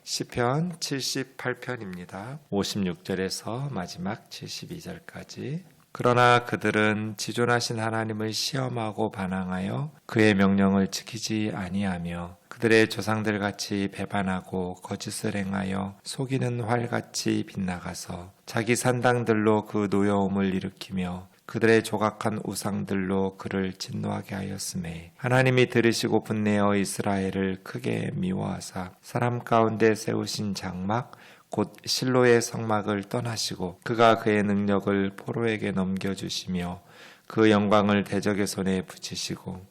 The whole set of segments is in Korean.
시편 78편입니다. 56절에서 마지막 72절까지. 그러나 그들은 지존하신 하나님을 시험하고 반항하여 그의 명령을 지키지 아니하며 그들의 조상들같이 배반하고 거짓을 행하여 속이는 활같이 빗나가서 자기 산당들로 그 노여움을 일으키며 그들의 조각한 우상들로 그를 진노하게 하였으매 하나님이 들으시고 분내어 이스라엘을 크게 미워하사 사람 가운데 세우신 장막 곧 실로의 성막을 떠나시고 그가 그의 능력을 포로에게 넘겨주시며 그 영광을 대적의 손에 붙이시고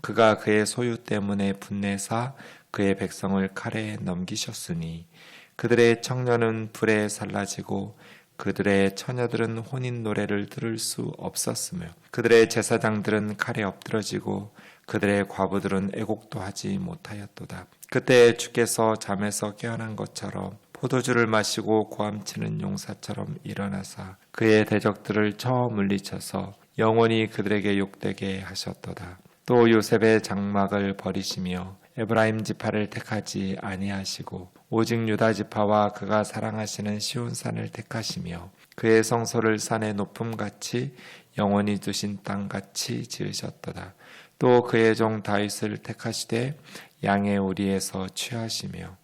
그가 그의 소유 때문에 분내사 그의 백성을 칼에 넘기셨으니 그들의 청년은 불에 살라지고 그들의 처녀들은 혼인 노래를 들을 수 없었으며 그들의 제사장들은 칼에 엎드러지고 그들의 과부들은 애곡도 하지 못하였도다. 그때 주께서 잠에서 깨어난 것처럼 포도주를 마시고 고함치는 용사처럼 일어나사 그의 대적들을 쳐 물리쳐서 영원히 그들에게 욕되게 하셨도다. 또 요셉의 장막을 버리시며 에브라임 지파를 택하지 아니하시고 오직 유다 지파와 그가 사랑하시는 시온산을 택하시며 그의 성소를 산의 높음같이 영원히 두신 땅같이 지으셨도다. 또 그의 종 다윗을 택하시되 양의 우리에서 취하시며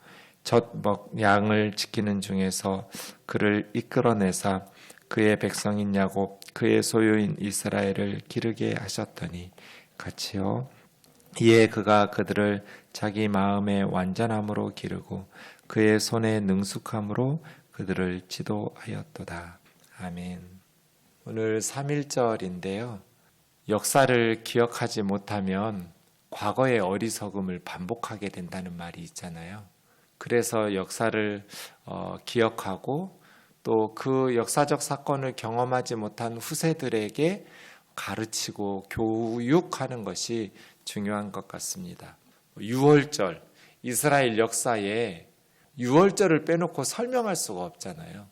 젖 양을 지키는 중에서 그를 이끌어내사 그의 백성인 야곱 그의 소유인 이스라엘을 기르게 하셨더니 같이요. 이에 그가 그들을 자기 마음의 완전함으로 기르고 그의 손의 능숙함으로 그들을 지도하였도다. 아멘. 오늘 3.1절인데요. 역사를 기억하지 못하면 과거의 어리석음을 반복하게 된다는 말이 있잖아요. 그래서 역사를 기억하고 또 그 역사적 사건을 경험하지 못한 후세들에게 가르치고 교육하는 것이 중요한 것 같습니다. 유월절, 이스라엘 역사에 유월절을 빼놓고 설명할 수가 없잖아요.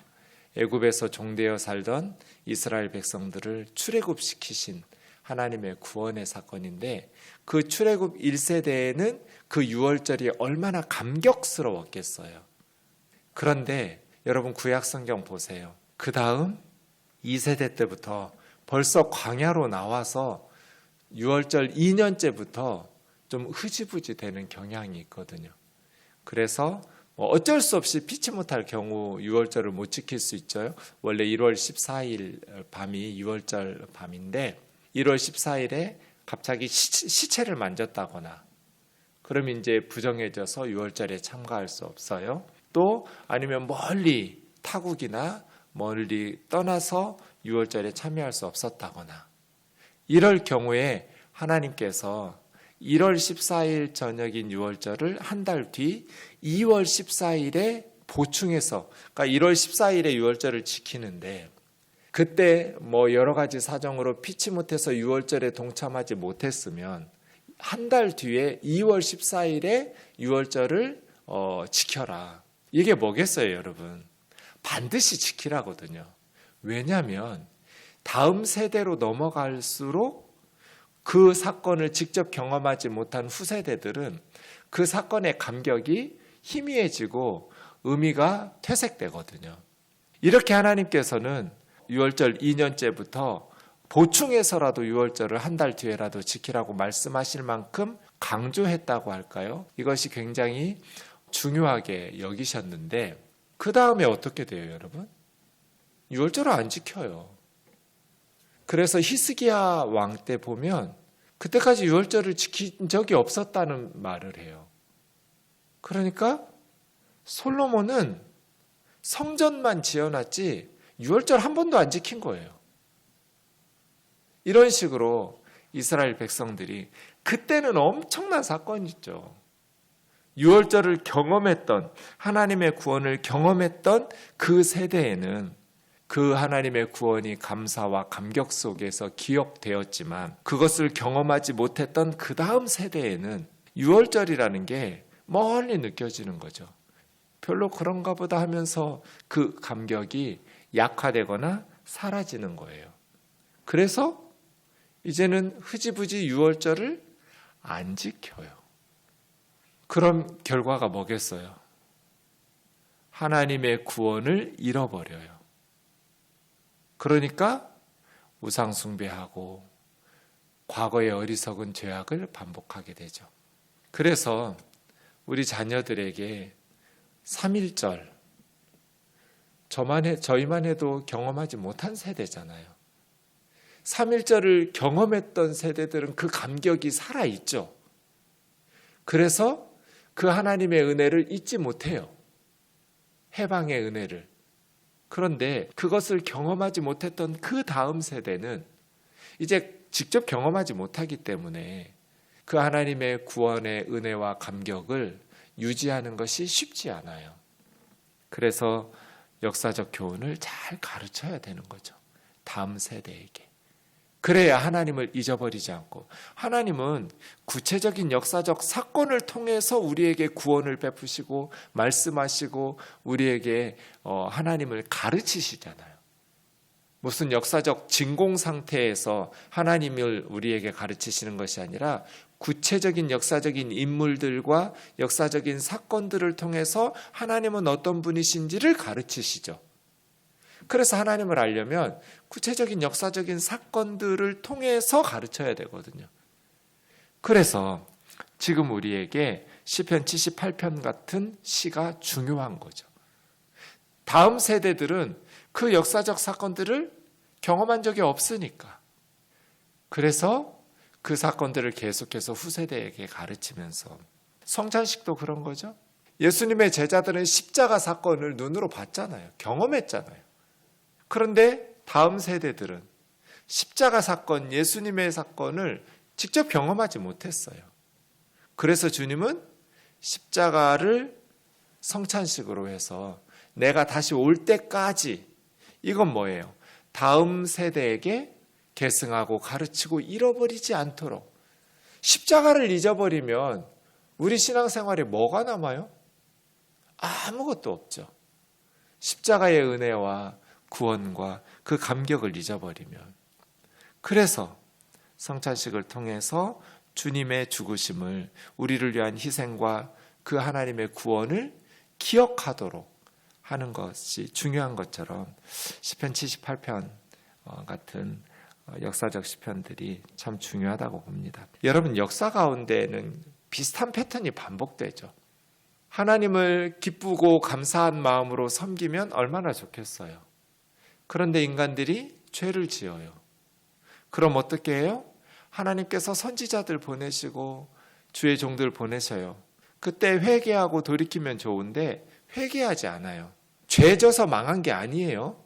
애굽에서 종되어 살던 이스라엘 백성들을 출애굽시키신 하나님의 구원의 사건인데 그 출애굽 1세대에는 그 유월절이 얼마나 감격스러웠겠어요. 그런데 여러분 구약성경 보세요. 그 다음 2세대 때부터 벌써 광야로 나와서 유월절 2년째부터 좀 흐지부지 되는 경향이 있거든요. 그래서 어쩔 수 없이 피치 못할 경우 유월절을 못 지킬 수 있죠. 원래 1월 14일 밤이 유월절 밤인데 1월 14일에 갑자기 시체를 만졌다거나 그럼 이제 부정해져서 유월절에 참가할 수 없어요. 또 아니면 멀리 타국이나 멀리 떠나서 유월절에 참여할 수 없었다거나 이럴 경우에 하나님께서 1월 14일 저녁인 유월절을 한 달 뒤 2월 14일에 보충해서 그러니까 1월 14일에 유월절을 지키는데 그때 여러 가지 사정으로 피치 못해서 유월절에 동참하지 못했으면 한 달 뒤에 2월 14일에 유월절을 지켜라. 이게 뭐겠어요, 여러분? 반드시 지키라거든요. 왜냐하면 다음 세대로 넘어갈수록 그 사건을 직접 경험하지 못한 후세대들은 그 사건의 감격이 희미해지고 의미가 퇴색되거든요. 이렇게 하나님께서는 유월절 2년째부터 보충해서라도 유월절을 한 달 뒤에라도 지키라고 말씀하실 만큼 강조했다고 할까요? 이것이 굉장히 중요하게 여기셨는데 그 다음에 어떻게 돼요, 여러분? 유월절을 안 지켜요. 그래서 히스기야 왕 때 보면 그때까지 유월절을 지킨 적이 없었다는 말을 해요. 그러니까 솔로몬은 성전만 지어놨지 유월절 한 번도 안 지킨 거예요. 이런 식으로 이스라엘 백성들이 그때는 엄청난 사건이죠. 유월절을 경험했던 하나님의 구원을 경험했던 그 세대에는 그 하나님의 구원이 감사와 감격 속에서 기억되었지만 그것을 경험하지 못했던 그 다음 세대에는 유월절이라는 게 멀리 느껴지는 거죠. 별로 그런가 보다 하면서 그 감격이 약화되거나 사라지는 거예요. 그래서 이제는 흐지부지 유월절을 안 지켜요. 그럼 결과가 뭐겠어요? 하나님의 구원을 잃어버려요. 그러니까 우상 숭배하고 과거의 어리석은 죄악을 반복하게 되죠. 그래서 우리 자녀들에게 3.1절, 저희만 해도 경험하지 못한 세대잖아요. 3.1절을 경험했던 세대들은 그 감격이 살아있죠. 그래서 그 하나님의 은혜를 잊지 못해요. 해방의 은혜를. 그런데 그것을 경험하지 못했던 그 다음 세대는 이제 직접 경험하지 못하기 때문에 그 하나님의 구원의 은혜와 감격을 유지하는 것이 쉽지 않아요. 그래서 역사적 교훈을 잘 가르쳐야 되는 거죠. 다음 세대에게. 그래야 하나님을 잊어버리지 않고, 하나님은 구체적인 역사적 사건을 통해서 우리에게 구원을 베푸시고 말씀하시고 우리에게 하나님을 가르치시잖아요. 무슨 역사적 진공 상태에서 하나님을 우리에게 가르치시는 것이 아니라 구체적인 역사적인 인물들과 역사적인 사건들을 통해서 하나님은 어떤 분이신지를 가르치시죠. 그래서 하나님을 알려면 구체적인 역사적인 사건들을 통해서 가르쳐야 되거든요. 그래서 지금 우리에게 시편 78편 같은 시가 중요한 거죠. 다음 세대들은 그 역사적 사건들을 경험한 적이 없으니까. 그래서 그 사건들을 계속해서 후세대에게 가르치면서, 성찬식도 그런 거죠. 예수님의 제자들은 십자가 사건을 눈으로 봤잖아요. 경험했잖아요. 그런데 다음 세대들은 십자가 사건, 예수님의 사건을 직접 경험하지 못했어요. 그래서 주님은 십자가를 성찬식으로 해서 내가 다시 올 때까지, 이건 뭐예요? 다음 세대에게 계승하고 가르치고 잃어버리지 않도록. 십자가를 잊어버리면 우리 신앙생활에 뭐가 남아요? 아무것도 없죠. 십자가의 은혜와 구원과 그 감격을 잊어버리면. 그래서 성찬식을 통해서 주님의 죽으심을, 우리를 위한 희생과 그 하나님의 구원을 기억하도록 하는 것이 중요한 것처럼 시편 78편 같은 역사적 시편들이 참 중요하다고 봅니다. 여러분, 역사 가운데는 비슷한 패턴이 반복되죠. 하나님을 기쁘고 감사한 마음으로 섬기면 얼마나 좋겠어요. 그런데 인간들이 죄를 지어요. 그럼 어떻게 해요? 하나님께서 선지자들 보내시고 주의 종들 보내셔요. 그때 회개하고 돌이키면 좋은데 회개하지 않아요. 죄져서 망한 게 아니에요.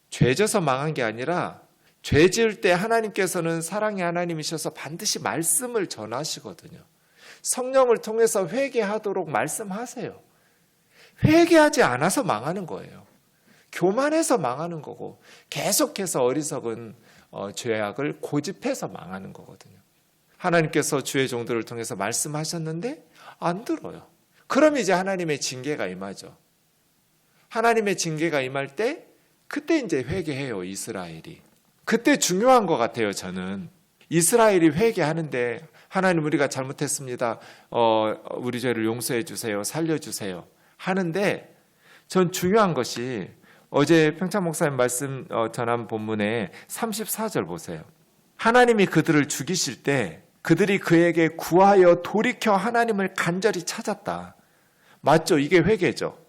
죄져서 망한 게 아니라 죄 지을 때 하나님께서는 사랑의 하나님이셔서 반드시 말씀을 전하시거든요. 성령을 통해서 회개하도록 말씀하세요. 회개하지 않아서 망하는 거예요. 교만해서 망하는 거고 계속해서 어리석은 죄악을 고집해서 망하는 거거든요. 하나님께서 주의 종들을 통해서 말씀하셨는데 안 들어요. 그럼 이제 하나님의 징계가 임하죠. 하나님의 징계가 임할 때 그때 이제 회개해요, 이스라엘이. 그때 중요한 것 같아요, 저는. 이스라엘이 회개하는데 하나님, 우리가 잘못했습니다. 우리 죄를 용서해 주세요. 살려주세요. 하는데 전 중요한 것이 어제 평창 목사님 말씀 전한 본문에 34절 보세요. 하나님이 그들을 죽이실 때 그들이 그에게 구하여 돌이켜 하나님을 간절히 찾았다. 맞죠? 이게 회개죠.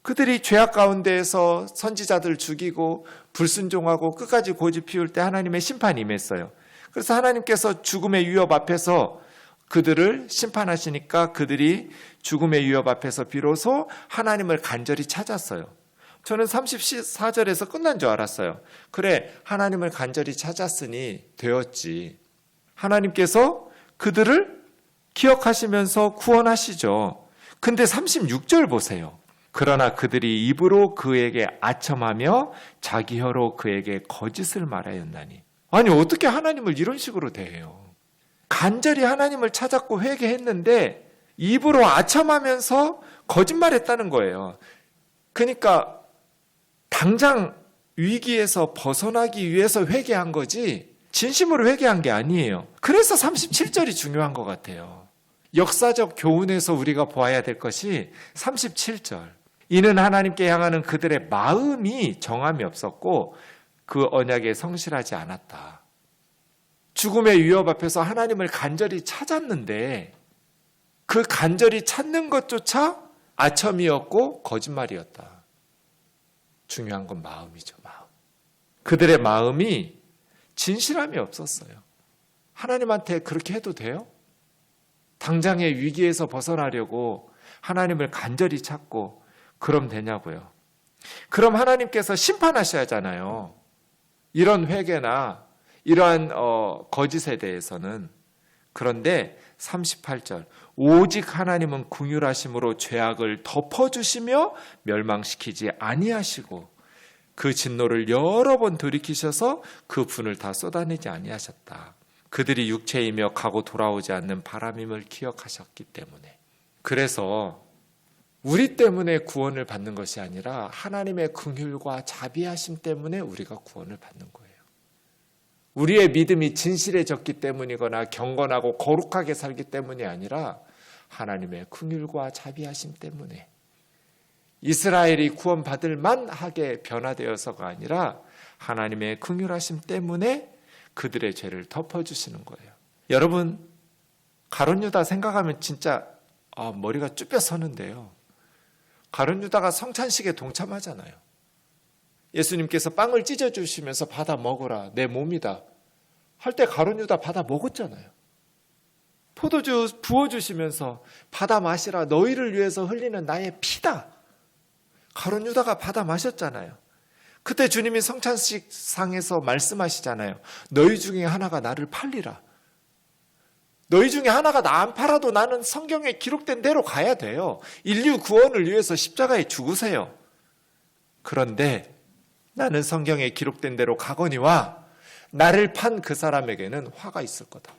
그들이 죄악 가운데에서 선지자들 죽이고 불순종하고 끝까지 고집 피울 때 하나님의 심판이 임했어요. 그래서 하나님께서 죽음의 위협 앞에서 그들을 심판하시니까 그들이 죽음의 위협 앞에서 비로소 하나님을 간절히 찾았어요. 저는 34절에서 끝난 줄 알았어요. 그래, 하나님을 간절히 찾았으니 되었지. 하나님께서 그들을 기억하시면서 구원하시죠. 근데 36절 보세요. 그러나 그들이 입으로 그에게 아첨하며 자기 혀로 그에게 거짓을 말하였나니. 아니, 어떻게 하나님을 이런 식으로 대해요? 간절히 하나님을 찾았고 회개했는데 입으로 아첨하면서 거짓말했다는 거예요. 그러니까 당장 위기에서 벗어나기 위해서 회개한 거지 진심으로 회개한 게 아니에요. 그래서 37절이 중요한 것 같아요. 역사적 교훈에서 우리가 보아야 될 것이 37절. 이는 하나님께 향하는 그들의 마음이 정함이 없었고 그 언약에 성실하지 않았다. 죽음의 위협 앞에서 하나님을 간절히 찾았는데 그 간절히 찾는 것조차 아첨이었고 거짓말이었다. 중요한 건 마음이죠. 마음. 그들의 마음이 진실함이 없었어요. 하나님한테 그렇게 해도 돼요? 당장의 위기에서 벗어나려고 하나님을 간절히 찾고 그럼 되냐고요. 그럼 하나님께서 심판하셔야 하잖아요. 이런 회개나 이러한 거짓에 대해서는. 그런데 38절 오직 하나님은 긍휼하심으로 죄악을 덮어주시며 멸망시키지 아니하시고 그 진노를 여러 번 돌이키셔서 그 분을 다 쏟아내지 아니하셨다. 그들이 육체이며 가고 돌아오지 않는 바람임을 기억하셨기 때문에. 그래서 우리 때문에 구원을 받는 것이 아니라 하나님의 긍휼과 자비하심 때문에 우리가 구원을 받는 거예요. 우리의 믿음이 진실해졌기 때문이거나 경건하고 거룩하게 살기 때문이 아니라 하나님의 긍휼과 자비하심 때문에. 이스라엘이 구원받을 만하게 변화되어서가 아니라 하나님의 긍휼하심 때문에 그들의 죄를 덮어주시는 거예요. 여러분, 가룟 유다 생각하면 진짜 머리가 쭈뼛 서는데요. 가룟 유다가 성찬식에 동참하잖아요. 예수님께서 빵을 찢어주시면서 받아 먹어라, 내 몸이다 할 때 가룟 유다 받아 먹었잖아요. 포도주 부어주시면서 받아 마시라, 너희를 위해서 흘리는 나의 피다, 가룟 유다가 받아 마셨잖아요. 그때 주님이 성찬식상에서 말씀하시잖아요. 너희 중에 하나가 나를 팔리라. 너희 중에 하나가 나 안 팔아도 나는 성경에 기록된 대로 가야 돼요. 인류 구원을 위해서 십자가에 죽으세요. 그런데 나는 성경에 기록된 대로 가거니와 나를 판 그 사람에게는 화가 있을 거다.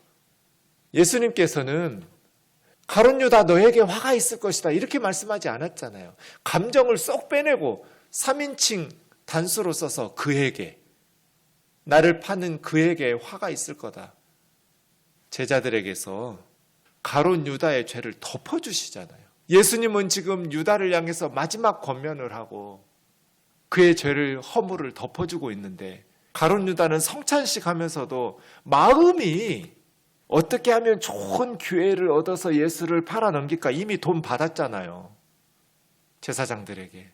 예수님께서는 가룟 유다 너에게 화가 있을 것이다 이렇게 말씀하지 않았잖아요. 감정을 쏙 빼내고 3인칭 단수로 써서 그에게, 나를 파는 그에게 화가 있을 거다. 제자들에게서 가룟 유다의 죄를 덮어주시잖아요. 예수님은 지금 유다를 향해서 마지막 권면을 하고 그의 죄를, 허물을 덮어주고 있는데 가룟 유다는 성찬식 하면서도 마음이 어떻게 하면 좋은 기회를 얻어서 예수를 팔아넘길까, 이미 돈 받았잖아요. 제사장들에게.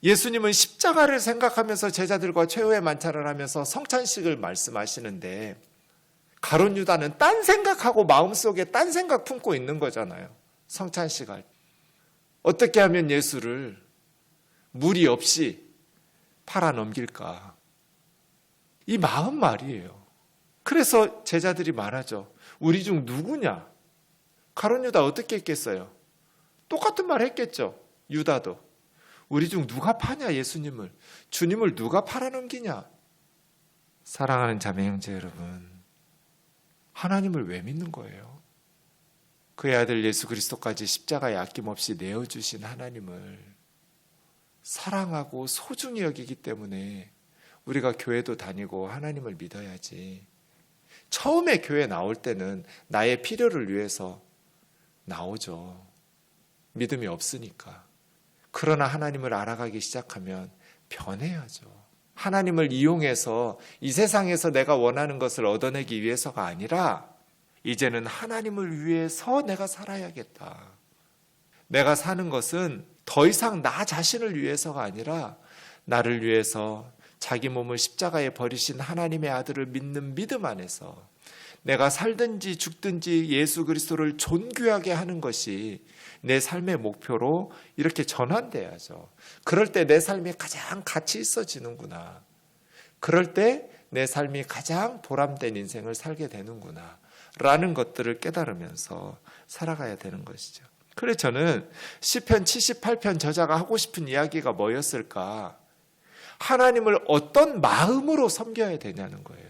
예수님은 십자가를 생각하면서 제자들과 최후의 만찬을 하면서 성찬식을 말씀하시는데 가룟 유다는 딴 생각하고 마음속에 딴 생각 품고 있는 거잖아요. 성찬식 할 때. 어떻게 하면 예수를 무리 없이 팔아넘길까. 이 마음 말이에요. 그래서 제자들이 말하죠. 우리 중 누구냐? 가룟 유다 어떻게 했겠어요? 똑같은 말 했겠죠. 유다도. 우리 중 누가 파냐 예수님을. 주님을 누가 팔아넘기냐. 사랑하는 자매 형제 여러분, 하나님을 왜 믿는 거예요? 그의 아들 예수 그리스도까지 십자가에 아낌없이 내어주신 하나님을 사랑하고 소중히 여기기 때문에 우리가 교회도 다니고 하나님을 믿어야지. 처음에 교회 나올 때는 나의 필요를 위해서 나오죠. 믿음이 없으니까. 그러나 하나님을 알아가기 시작하면 변해야죠. 하나님을 이용해서 이 세상에서 내가 원하는 것을 얻어내기 위해서가 아니라 이제는 하나님을 위해서 내가 살아야겠다. 내가 사는 것은 더 이상 나 자신을 위해서가 아니라 나를 위해서 자기 몸을 십자가에 버리신 하나님의 아들을 믿는 믿음 안에서 내가 살든지 죽든지 예수 그리스도를 존귀하게 하는 것이 내 삶의 목표로 이렇게 전환돼야죠. 그럴 때 내 삶이 가장 가치 있어지는구나. 그럴 때 내 삶이 가장 보람된 인생을 살게 되는구나. 라는 것들을 깨달으면서 살아가야 되는 것이죠. 그래서 저는 시편 78편 저자가 하고 싶은 이야기가 뭐였을까? 하나님을 어떤 마음으로 섬겨야 되냐는 거예요.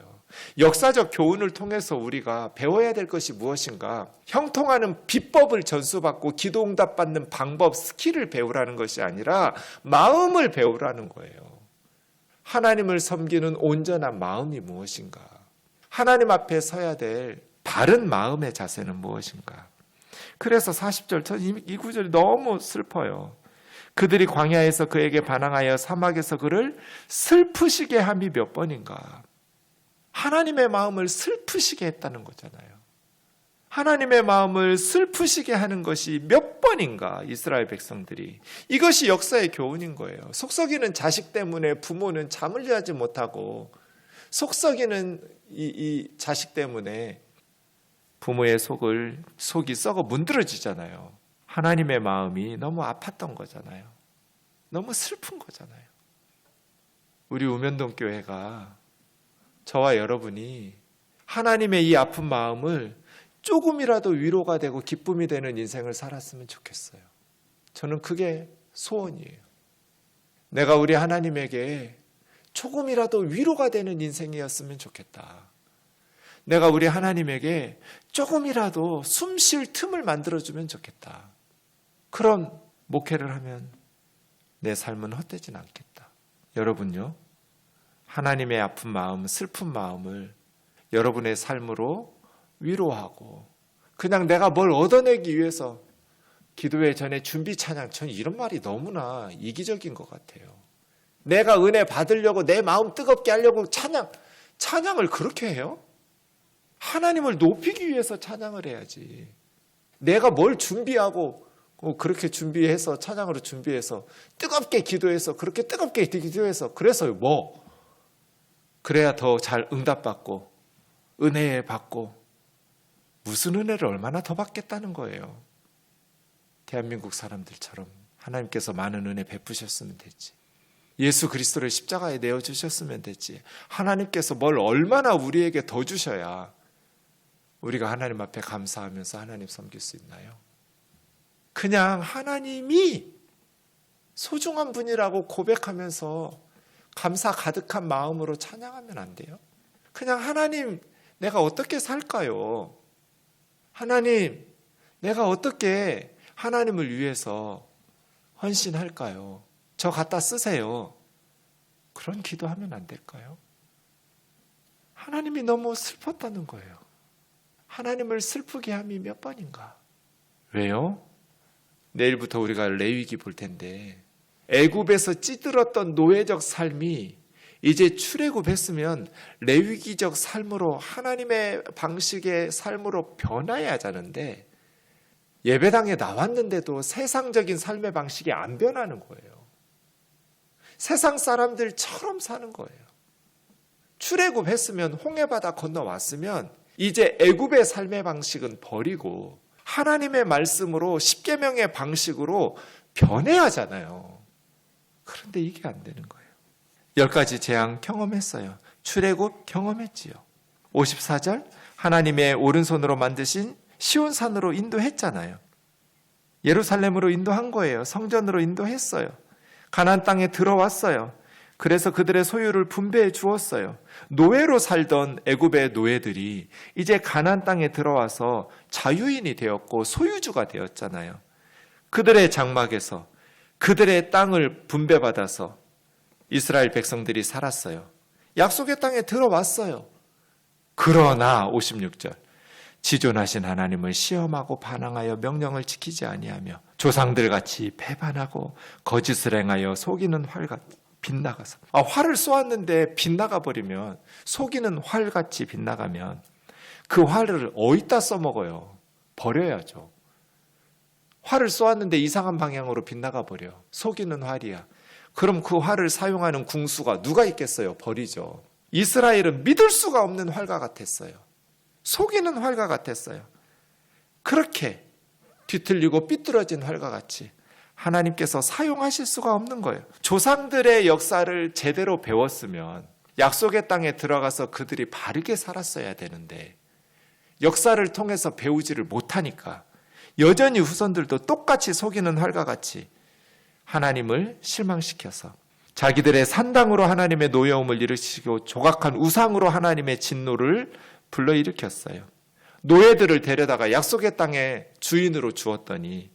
역사적 교훈을 통해서 우리가 배워야 될 것이 무엇인가? 형통하는 비법을 전수받고 기도 응답받는 방법, 스킬을 배우라는 것이 아니라 마음을 배우라는 거예요. 하나님을 섬기는 온전한 마음이 무엇인가? 하나님 앞에 서야 될 바른 마음의 자세는 무엇인가? 그래서 40절, 이 구절이 너무 슬퍼요. 그들이 광야에서 그에게 반항하여 사막에서 그를 슬프시게 함이 몇 번인가. 하나님의 마음을 슬프시게 했다는 거잖아요. 하나님의 마음을 슬프시게 하는 것이 몇 번인가, 이스라엘 백성들이. 이것이 역사의 교훈인 거예요. 속썩이는 자식 때문에 부모는 잠을 자지 못하고, 속썩이는 이 자식 때문에 부모의 속이 썩어 문드러지잖아요. 하나님의 마음이 너무 아팠던 거잖아요. 너무 슬픈 거잖아요. 우리 우면동 교회가, 저와 여러분이 하나님의 이 아픈 마음을 조금이라도 위로가 되고 기쁨이 되는 인생을 살았으면 좋겠어요. 저는 그게 소원이에요. 내가 우리 하나님에게 조금이라도 위로가 되는 인생이었으면 좋겠다. 내가 우리 하나님에게 조금이라도 숨 쉴 틈을 만들어주면 좋겠다. 그런 목회를 하면 내 삶은 헛되진 않겠다. 여러분요, 하나님의 아픈 마음, 슬픈 마음을 여러분의 삶으로 위로하고, 그냥 내가 뭘 얻어내기 위해서 기도회 전에 준비 찬양, 전 이런 말이 너무나 이기적인 것 같아요. 내가 은혜 받으려고 내 마음 뜨겁게 하려고 찬양을 그렇게 해요? 하나님을 높이기 위해서 찬양을 해야지. 내가 뭘 준비하고 그렇게 준비해서, 찬양으로 준비해서 뜨겁게 기도해서, 그렇게 뜨겁게 기도해서, 그래서 뭐 그래야 더 잘 응답받고 은혜 받고, 무슨 은혜를 얼마나 더 받겠다는 거예요. 대한민국 사람들처럼 하나님께서 많은 은혜 베푸셨으면 됐지. 예수 그리스도를 십자가에 내어주셨으면 됐지. 하나님께서 뭘 얼마나 우리에게 더 주셔야 우리가 하나님 앞에 감사하면서 하나님 섬길 수 있나요? 그냥 하나님이 소중한 분이라고 고백하면서 감사 가득한 마음으로 찬양하면 안 돼요? 그냥 하나님, 내가 어떻게 살까요? 하나님, 내가 어떻게 하나님을 위해서 헌신할까요? 저 갖다 쓰세요. 그런 기도하면 안 될까요? 하나님이 너무 슬펐다는 거예요. 하나님을 슬프게 함이 몇 번인가? 왜요? 내일부터 우리가 레위기 볼 텐데, 애굽에서 찌들었던 노예적 삶이 이제 출애굽했으면 레위기적 삶으로, 하나님의 방식의 삶으로 변화해야 하자는데, 예배당에 나왔는데도 세상적인 삶의 방식이 안 변하는 거예요. 세상 사람들처럼 사는 거예요. 출애굽했으면, 홍해바다 건너왔으면 이제 애굽의 삶의 방식은 버리고 하나님의 말씀으로, 십계명의 방식으로 변해야 하잖아요. 그런데 이게 안 되는 거예요. 10가지 재앙 경험했어요. 출애굽 경험했지요. 54절, 하나님의 오른손으로 만드신 시온산으로 인도했잖아요. 예루살렘으로 인도한 거예요. 성전으로 인도했어요. 가나안 땅에 들어왔어요. 그래서 그들의 소유를 분배해 주었어요. 노예로 살던 애굽의 노예들이 이제 가나안 땅에 들어와서 자유인이 되었고 소유주가 되었잖아요. 그들의 장막에서 그들의 땅을 분배받아서 이스라엘 백성들이 살았어요. 약속의 땅에 들어왔어요. 그러나 56절, 지존하신 하나님을 시험하고 반항하여 명령을 지키지 아니하며 조상들같이 배반하고 거짓을 행하여 속이는 활같이 빗나가서, 활을 쏘았는데 빗나가 버리면, 속이는 활같이 빗나가면 그 활을 어디다 써먹어요? 버려야죠. 활을 쏘았는데 이상한 방향으로 빗나가 버려. 속이는 활이야. 그럼 그 활을 사용하는 궁수가 누가 있겠어요? 버리죠. 이스라엘은 믿을 수가 없는 활과 같았어요. 속이는 활과 같았어요. 그렇게 뒤틀리고 삐뚤어진 활과 같이 하나님께서 사용하실 수가 없는 거예요. 조상들의 역사를 제대로 배웠으면 약속의 땅에 들어가서 그들이 바르게 살았어야 되는데, 역사를 통해서 배우지를 못하니까 여전히 후손들도 똑같이 속이는 활과 같이 하나님을 실망시켜서 자기들의 산당으로 하나님의 노여움을 일으키고 조각한 우상으로 하나님의 진노를 불러일으켰어요. 노예들을 데려다가 약속의 땅에 주인으로 주었더니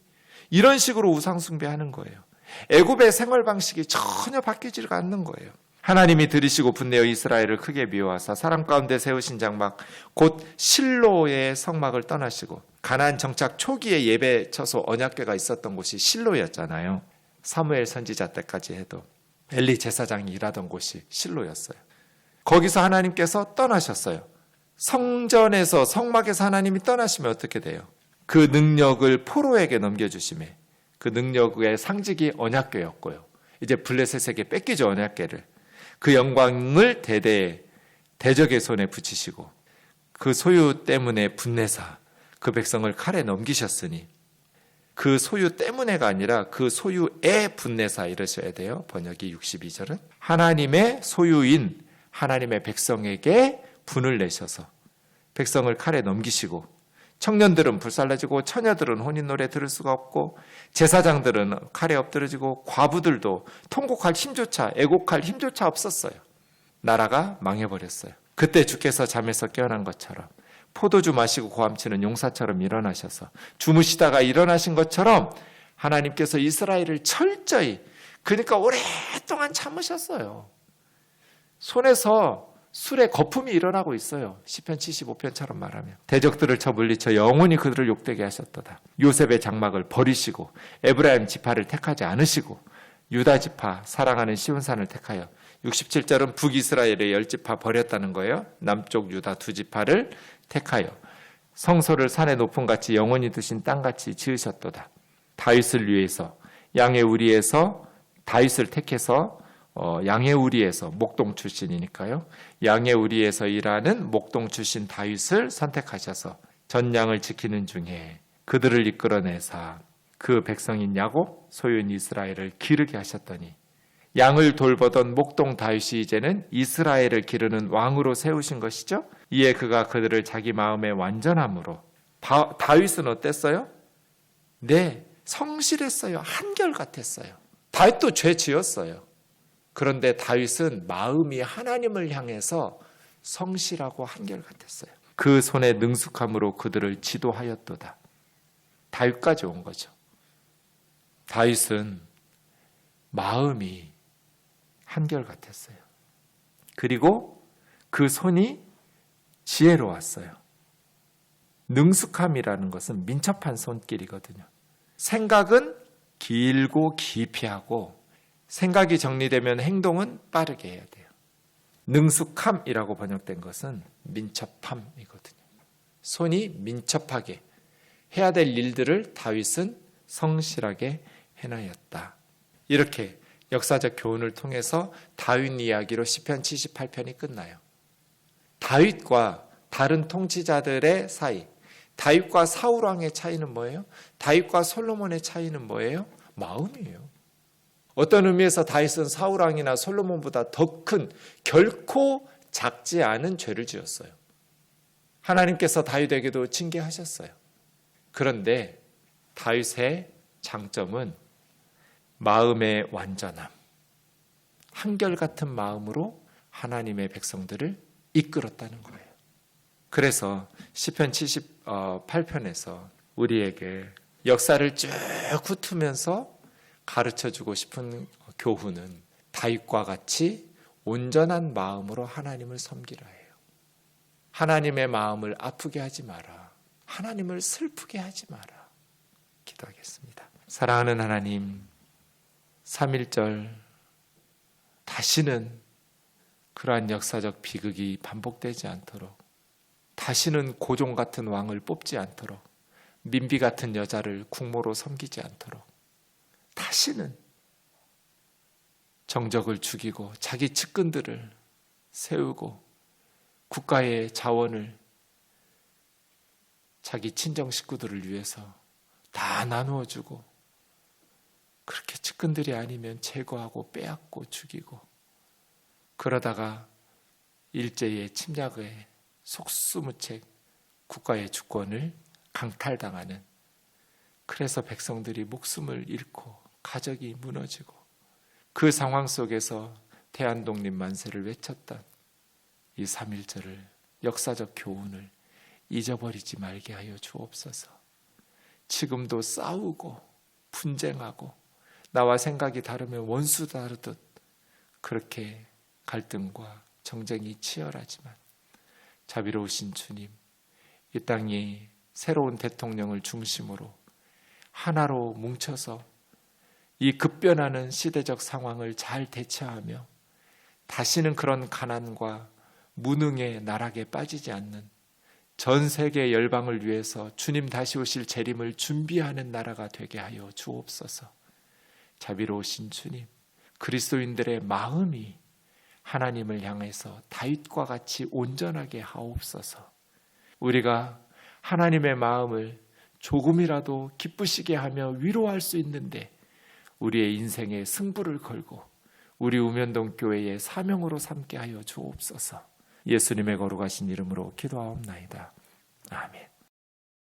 이런 식으로 우상 숭배하는 거예요. 애굽의 생활 방식이 전혀 바뀌지가 않는 거예요. 하나님이 들으시고 분내어 이스라엘을 크게 미워하사 사람 가운데 세우신 장막 곧 실로의 성막을 떠나시고, 가나안 정착 초기에 예배 처소 언약궤가 있었던 곳이 실로였잖아요. 사무엘 선지자 때까지 해도 엘리 제사장이 일하던 곳이 실로였어요. 거기서 하나님께서 떠나셨어요. 성전에서, 성막에서 하나님이 떠나시면 어떻게 돼요? 그 능력을 포로에게 넘겨주심에, 그 능력의 상징이 언약궤였고요. 이제 블레셋에게 뺏기죠, 언약궤를. 그 영광을 대적의 손에 붙이시고, 그 소유 때문에 분내사 그 백성을 칼에 넘기셨으니, 그 소유 때문에가 아니라 그 소유의 분내사 이러셔야 돼요. 번역이 62절은 하나님의 소유인 하나님의 백성에게 분을 내셔서 백성을 칼에 넘기시고, 청년들은 불살라지고 처녀들은 혼인노래 들을 수가 없고, 제사장들은 칼에 엎드러지고, 과부들도 통곡할 힘조차, 애곡할 힘조차 없었어요. 나라가 망해버렸어요. 그때 주께서 잠에서 깨어난 것처럼, 포도주 마시고 고함치는 용사처럼 일어나셔서, 주무시다가 일어나신 것처럼 하나님께서 이스라엘을 철저히, 그러니까 오랫동안 참으셨어요. 손에서 술의 거품이 일어나고 있어요. 시편 75편처럼 말하면 대적들을 쳐 물리쳐 영원히 그들을 욕되게 하셨도다. 요셉의 장막을 버리시고 에브라임 지파를 택하지 않으시고 유다 지파 사랑하는 시온산을 택하여, 67절은 북이스라엘의 10지파 버렸다는 거예요. 남쪽 유다 2지파를 택하여 성소를 산의 높음 같이 영원히 두신 땅같이 지으셨도다. 다윗을 위해서, 양의 우리에서 다윗을 택해서, 양의 우리에서, 목동 출신이니까요. 양의 우리에서 일하는 목동 출신 다윗을 선택하셔서 전양을 지키는 중에 그들을 이끌어내사 그 백성인 야곱, 소유인 이스라엘을 기르게 하셨더니, 양을 돌보던 목동 다윗이 이제는 이스라엘을 기르는 왕으로 세우신 것이죠. 이에 그가 그들을 자기 마음의 완전함으로, 다윗은 어땠어요? 네, 성실했어요. 한결같았어요. 다윗도 죄 지었어요. 그런데 다윗은 마음이 하나님을 향해서 성실하고 한결같았어요. 그 손의 능숙함으로 그들을 지도하였도다. 다윗까지 온 거죠. 다윗은 마음이 한결같았어요. 그리고 그 손이 지혜로웠어요. 능숙함이라는 것은 민첩한 손길이거든요. 생각은 길고 깊이하고, 생각이 정리되면 행동은 빠르게 해야 돼요. 능숙함이라고 번역된 것은 민첩함이거든요. 손이 민첩하게 해야 될 일들을 다윗은 성실하게 해나였다. 이렇게 역사적 교훈을 통해서 다윗 이야기로 시편 78편이 끝나요. 다윗과 다른 통치자들의 사이, 다윗과 사울 왕의 차이는 뭐예요? 다윗과 솔로몬의 차이는 뭐예요? 마음이에요. 어떤 의미에서 다윗은 사울 왕이나 솔로몬보다 더 큰, 결코 작지 않은 죄를 지었어요. 하나님께서 다윗에게도 징계하셨어요. 그런데 다윗의 장점은 마음의 완전함, 한결같은 마음으로 하나님의 백성들을 이끌었다는 거예요. 그래서 시편 78편에서 우리에게 역사를 쭉 훑으면서 가르쳐주고 싶은 교훈은, 다윗과 같이 온전한 마음으로 하나님을 섬기라 해요. 하나님의 마음을 아프게 하지 마라. 하나님을 슬프게 하지 마라. 기도하겠습니다. 사랑하는 하나님, 3.1절 다시는 그러한 역사적 비극이 반복되지 않도록, 다시는 고종 같은 왕을 뽑지 않도록, 민비 같은 여자를 국모로 섬기지 않도록, 다시는 정적을 죽이고 자기 측근들을 세우고 국가의 자원을 자기 친정 식구들을 위해서 다 나누어 주고, 그렇게 측근들이 아니면 제거하고 빼앗고 죽이고, 그러다가 일제의 침략에 속수무책 국가의 주권을 강탈당하는, 그래서 백성들이 목숨을 잃고 가족이 무너지고, 그 상황 속에서 대한독립 만세를 외쳤던 이 3.1절을, 역사적 교훈을 잊어버리지 말게 하여 주옵소서. 지금도 싸우고 분쟁하고 나와 생각이 다르면 원수 다루듯 그렇게 갈등과 정쟁이 치열하지만 자비로우신 주님, 이 땅이 새로운 대통령을 중심으로 하나로 뭉쳐서 이 급변하는 시대적 상황을 잘 대처하며 다시는 그런 가난과 무능의 나락에 빠지지 않는 전 세계 열방을 위해서 주님 다시 오실 재림을 준비하는 나라가 되게 하여 주옵소서. 자비로우신 주님, 그리스도인들의 마음이 하나님을 향해서 다윗과 같이 온전하게 하옵소서. 우리가 하나님의 마음을 조금이라도 기쁘시게 하며 위로할 수 있는데 우리의 인생에 승부를 걸고 우리 우면동 교회의 사명으로 삼게 하여 주옵소서. 예수님의 거룩하신 이름으로 기도하옵나이다. 아멘.